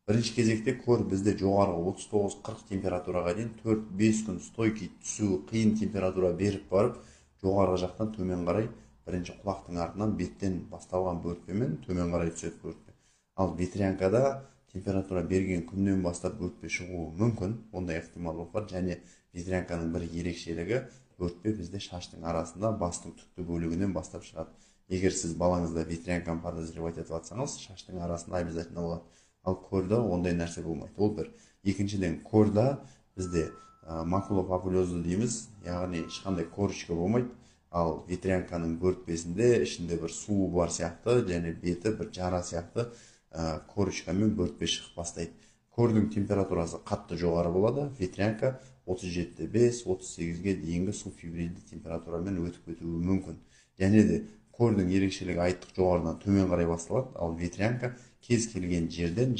Бірінші кезекте көр бізде жоғарғы 39-40 температураға дейін 4-5 күн стойки түсу қиын температура беріп барып, жоғарғы жақтан төмен қарай бірінші құлақтың артынан беттен басталған бөртпемен төмен қарай түседі бөртпе. Ал ветрянкада температура берген күннен бастап бөртпе шығуы мүмкін, ондай ықтималдық бар. Және ветрянканың бір ерекшелігі, бөртпе бізде шаштың арасында бастың түкті бөлігінен бастап шығады. Егер сіз балаңызда ветрянканы подозревать етіп жатсаңыз, шаштың арасында обязательно болады. Ал корда ондай нәрсе болмайды. Ол бір. Екіншіден, корда бізде макулопапулезды дейміз, яғни ешқандай корочка болмайды. Ал ветрянканың бөртпесінде ішінде бір суы бар сияқты, және беті бір жара сияқты корочкамен бөртпе шығып бастайды. Көрдің температурасы қатты жоғары болады, ветрянка 37,5-38-ге дейінгі субфибрильді температурамен өтіп кетуі мүмкін. Және де көрдің ерекшелігі айттық жоғарыдан төмен қарай басталады, ал ветрянка кез келген жерден